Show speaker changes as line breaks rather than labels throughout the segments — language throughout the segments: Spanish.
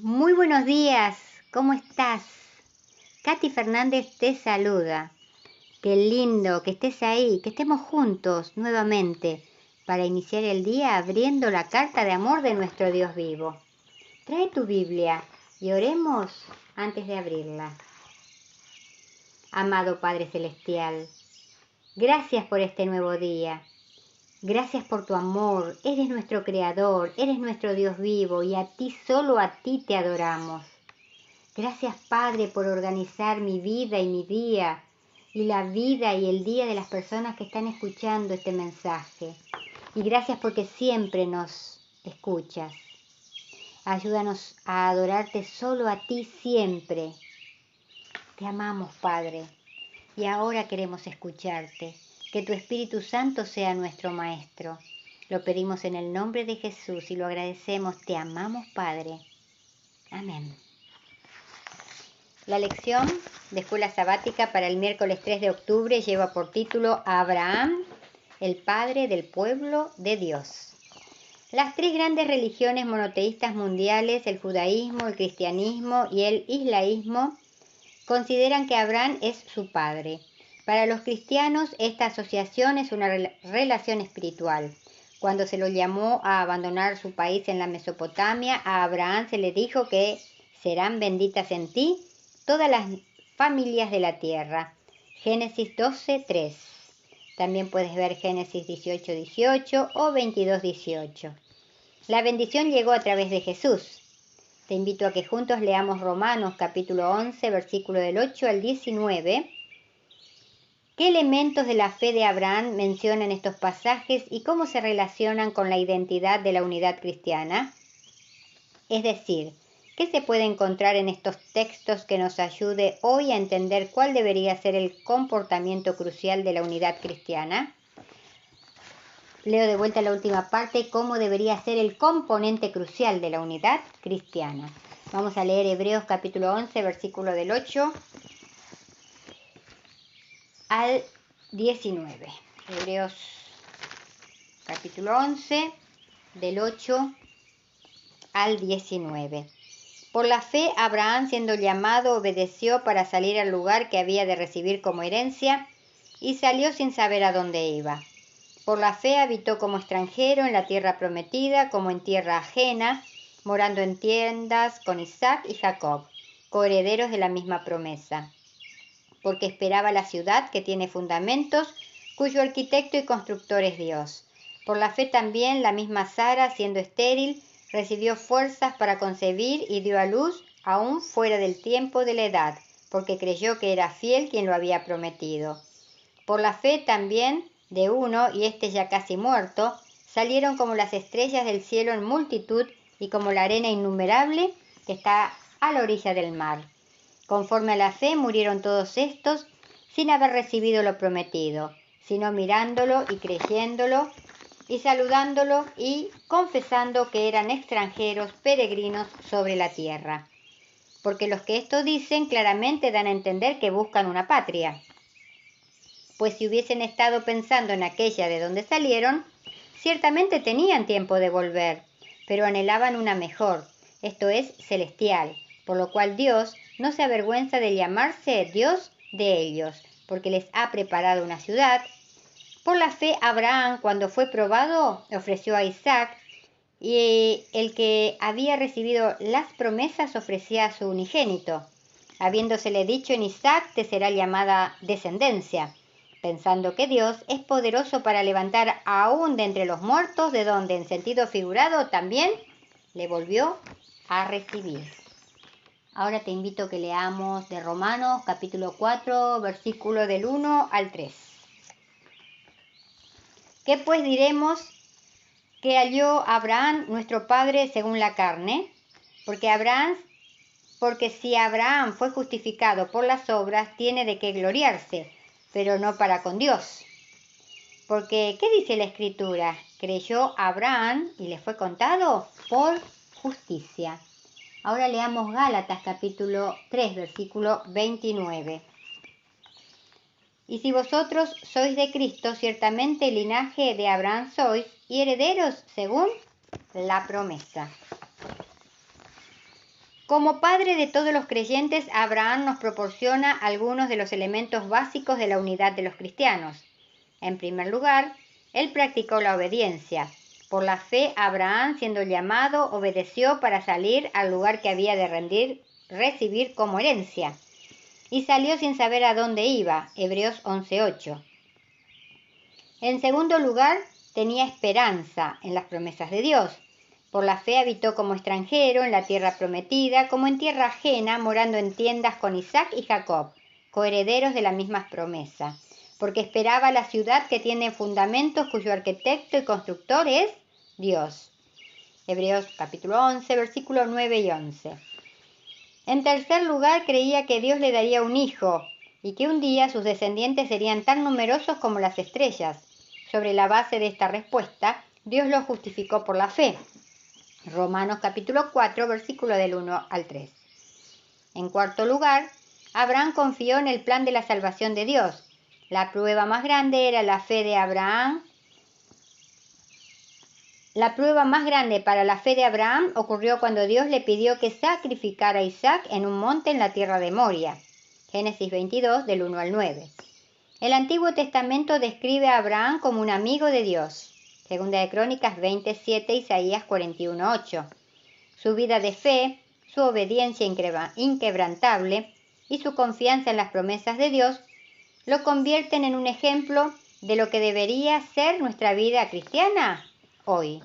Muy buenos días, ¿cómo estás? Katy Fernández te saluda. Qué lindo que estés ahí, que estemos juntos nuevamente para iniciar el día abriendo la carta de amor de nuestro Dios vivo. Trae tu Biblia y oremos antes de abrirla. Amado Padre Celestial, gracias por este nuevo día. Gracias por tu amor, eres nuestro Creador, eres nuestro Dios vivo y a ti, solo a ti te adoramos. Gracias, Padre, por organizar mi vida y mi día y la vida y el día de las personas que están escuchando este mensaje. Y gracias porque siempre nos escuchas. Ayúdanos a adorarte solo a ti siempre. Te amamos, Padre, y ahora queremos escucharte. Que tu Espíritu Santo sea nuestro Maestro. Lo pedimos en el nombre de Jesús y lo agradecemos. Te amamos, Padre. Amén. La lección de escuela sabática para el miércoles 3 de octubre lleva por título a Abraham, el padre del pueblo de Dios. Las tres grandes religiones monoteístas mundiales, el judaísmo, el cristianismo y el islaísmo, consideran que Abraham es su padre. Para los cristianos, esta asociación es una relación espiritual. Cuando se lo llamó a abandonar su país en la Mesopotamia, a Abraham se le dijo que serán benditas en ti todas las familias de la tierra. Génesis 12:3. También puedes ver Génesis 18:18 o 22:18. La bendición llegó a través de Jesús. Te invito a que juntos leamos Romanos capítulo 11, versículo del 8 al 19. ¿Qué elementos de la fe de Abraham mencionan estos pasajes y cómo se relacionan con la identidad de la unidad cristiana? Es decir, ¿qué se puede encontrar en estos textos que nos ayude hoy a entender cuál debería ser el comportamiento crucial de la unidad cristiana? Leo de vuelta la última parte, cómo debería ser el componente crucial de la unidad cristiana. Vamos a leer Hebreos capítulo 11, versículo del 8 al 19. Hebreos capítulo 11, del 8 al 19. Por la fe, Abraham, siendo llamado, obedeció para salir al lugar que había de recibir como herencia y salió sin saber a dónde iba. Por la fe habitó como extranjero en la tierra prometida, como en tierra ajena, morando en tiendas con Isaac y Jacob, coherederos de la misma promesa, porque esperaba la ciudad que tiene fundamentos, cuyo arquitecto y constructor es Dios. Por la fe también la misma Sara, siendo estéril, recibió fuerzas para concebir y dio a luz aún fuera del tiempo de la edad, porque creyó que era fiel quien lo había prometido. Por la fe también de uno, y este ya casi muerto, salieron como las estrellas del cielo en multitud y como la arena innumerable que está a la orilla del mar. Conforme a la fe murieron todos estos sin haber recibido lo prometido, sino mirándolo y creyéndolo y saludándolo y confesando que eran extranjeros, peregrinos sobre la tierra. Porque los que esto dicen claramente dan a entender que buscan una patria. Pues si hubiesen estado pensando en aquella de donde salieron, ciertamente tenían tiempo de volver, pero anhelaban una mejor, esto es, celestial, por lo cual Dios no se avergüenza de llamarse Dios de ellos, porque les ha preparado una ciudad. Por la fe, Abraham, cuando fue probado, ofreció a Isaac, y el que había recibido las promesas ofrecía a su unigénito, habiéndosele dicho: en Isaac te será llamada descendencia, pensando que Dios es poderoso para levantar aún de entre los muertos, de donde en sentido figurado también le volvió a recibir. Ahora te invito a que leamos de Romanos capítulo 4, versículo del 1 al 3. ¿Qué pues diremos que halló Abraham nuestro padre según la carne? Porque si Abraham fue justificado por las obras, tiene de qué gloriarse, pero no para con Dios. Porque, ¿qué dice la Escritura? Creyó Abraham y le fue contado por justicia. Ahora leamos Gálatas capítulo 3, versículo 29. Y si vosotros sois de Cristo, ciertamente linaje de Abraham sois y herederos según la promesa. Como padre de todos los creyentes, Abraham nos proporciona algunos de los elementos básicos de la unidad de los cristianos. En primer lugar, él practicó la obediencia. Por la fe, Abraham, siendo llamado, obedeció para salir al lugar que había de recibir como herencia. Y salió sin saber a dónde iba. Hebreos 11:8. En segundo lugar, tenía esperanza en las promesas de Dios. Por la fe habitó como extranjero en la tierra prometida, como en tierra ajena, morando en tiendas con Isaac y Jacob, coherederos de la misma promesa, porque esperaba la ciudad que tiene fundamentos, cuyo arquitecto y constructor es Dios. Hebreos capítulo 11, versículos 9 y 11. En tercer lugar, creía que Dios le daría un hijo y que un día sus descendientes serían tan numerosos como las estrellas. Sobre la base de esta respuesta, Dios lo justificó por la fe. Romanos capítulo 4, versículo del 1 al 3. En cuarto lugar, Abraham confió en el plan de la salvación de Dios. La prueba más grande era la fe de Abraham. La prueba más grande para la fe de Abraham ocurrió cuando Dios le pidió que sacrificara a Isaac en un monte en la tierra de Moria. Génesis 22, del 1 al 9. El Antiguo Testamento describe a Abraham como un amigo de Dios. Segunda de Crónicas 27, Isaías 41:8. Su vida de fe, su obediencia inquebrantable y su confianza en las promesas de Dios lo convierten en un ejemplo de lo que debería ser nuestra vida cristiana hoy.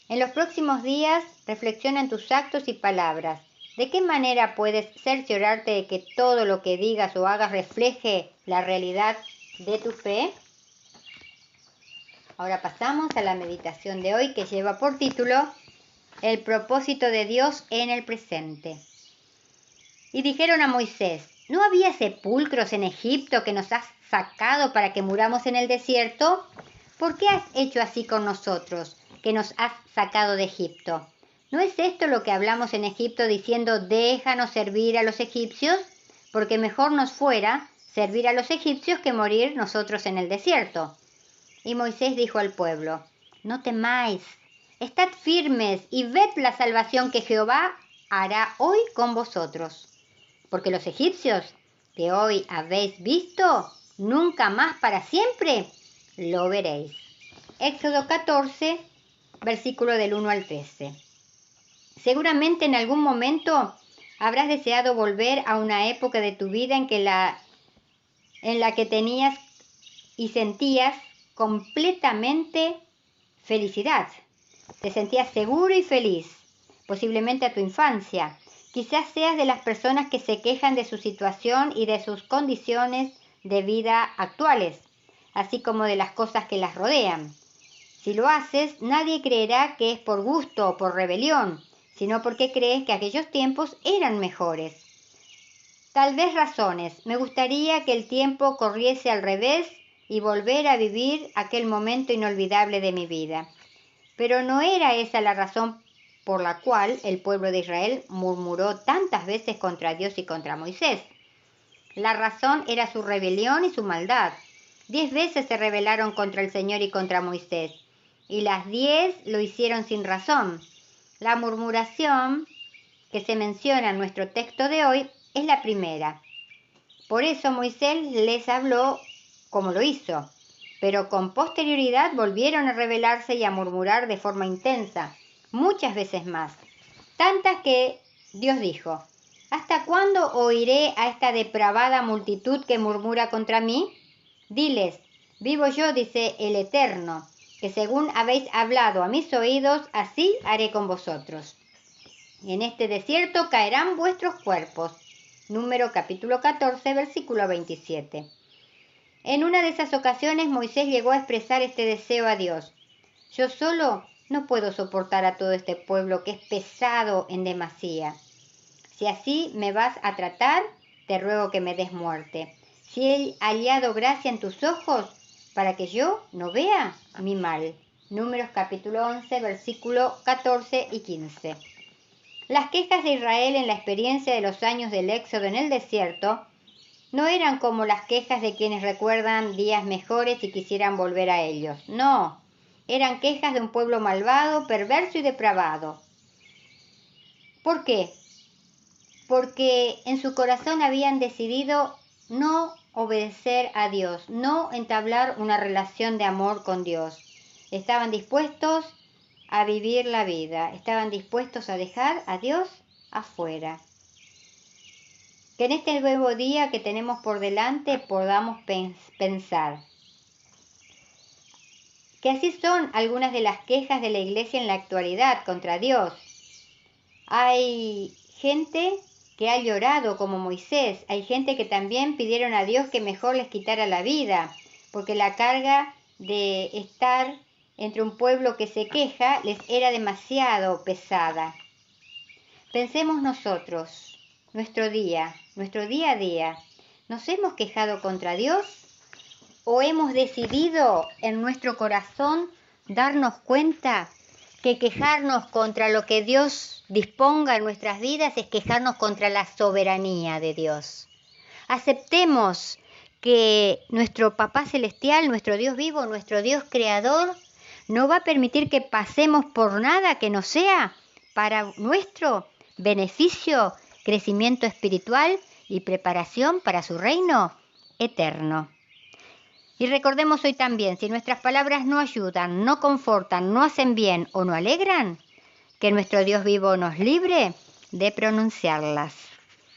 En los próximos días, reflexiona en tus actos y palabras. ¿De qué manera puedes cerciorarte de que todo lo que digas o hagas refleje la realidad de tu fe? Ahora pasamos a la meditación de hoy, que lleva por título El propósito de Dios en el presente. Y dijeron a Moisés: ¿no había sepulcros en Egipto que nos has sacado para que muramos en el desierto? ¿Por qué has hecho así con nosotros, que nos has sacado de Egipto? ¿No es esto lo que hablamos en Egipto diciendo: déjanos servir a los egipcios? Porque mejor nos fuera servir a los egipcios que morir nosotros en el desierto. Y Moisés dijo al pueblo: no temáis, estad firmes y ved la salvación que Jehová hará hoy con vosotros. Porque los egipcios que hoy habéis visto, nunca más para siempre lo veréis. Éxodo 14, versículo del 1 al 13. Seguramente en algún momento habrás deseado volver a una época de tu vida en la que tenías y sentías completamente felicidad. Te sentías seguro y feliz, posiblemente a tu infancia. Quizás seas de las personas que se quejan de su situación y de sus condiciones de vida actuales, así como de las cosas que las rodean. Si lo haces, nadie creerá que es por gusto o por rebelión, sino porque crees que aquellos tiempos eran mejores. Tal vez razones: me gustaría que el tiempo corriese al revés y volver a vivir aquel momento inolvidable de mi vida. Pero no era esa la razón por la cual el pueblo de Israel murmuró tantas veces contra Dios y contra Moisés. La razón era su rebelión y su maldad. 10 veces se rebelaron contra el Señor y contra Moisés, y las 10 lo hicieron sin razón. La murmuración que se menciona en nuestro texto de hoy es la primera. Por eso Moisés les habló como lo hizo, pero con posterioridad volvieron a rebelarse y a murmurar de forma intensa, muchas veces más, tantas que Dios dijo: ¿hasta cuándo oiré a esta depravada multitud que murmura contra mí? Diles: vivo yo, dice el Eterno, que según habéis hablado a mis oídos, así haré con vosotros. Y en este desierto caerán vuestros cuerpos. Número capítulo 14, versículo 27. En una de esas ocasiones Moisés llegó a expresar este deseo a Dios: yo solo no puedo soportar a todo este pueblo que es pesado en demasía. Si así me vas a tratar, te ruego que me des muerte. Si he hallado gracia en tus ojos, para que yo no vea mi mal. Números capítulo 11, versículo 14 y 15. Las quejas de Israel en la experiencia de los años del éxodo en el desierto no eran como las quejas de quienes recuerdan días mejores y quisieran volver a ellos. No, eran quejas de un pueblo malvado, perverso y depravado. ¿Por qué? porque en su corazón habían decidido no obedecer a Dios, no entablar una relación de amor con Dios. Estaban dispuestos a vivir la vida, estaban dispuestos a dejar a Dios afuera. Que en este nuevo día que tenemos por delante podamos pensar que así son algunas de las quejas de la iglesia en la actualidad contra Dios. Hay gente que ha llorado como Moisés, hay gente que también pidieron a Dios que mejor les quitara la vida, porque la carga de estar entre un pueblo que se queja les era demasiado pesada. Pensemos nosotros, nuestro día a día, ¿nos hemos quejado contra Dios? ¿O hemos decidido en nuestro corazón darnos cuenta que quejarnos contra lo que Dios disponga en nuestras vidas es quejarnos contra la soberanía de Dios? Aceptemos que nuestro Papá Celestial, nuestro Dios vivo, nuestro Dios Creador, no va a permitir que pasemos por nada que no sea para nuestro beneficio, crecimiento espiritual y preparación para su reino eterno. Y recordemos hoy también, si nuestras palabras no ayudan, no confortan, no hacen bien o no alegran, que nuestro Dios vivo nos libre de pronunciarlas.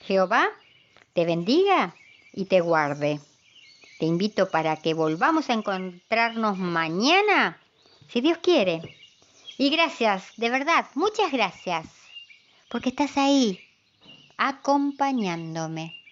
Jehová te bendiga y te guarde. Te invito para que volvamos a encontrarnos mañana, si Dios quiere. Y gracias, de verdad, muchas gracias, porque estás ahí, acompañándome.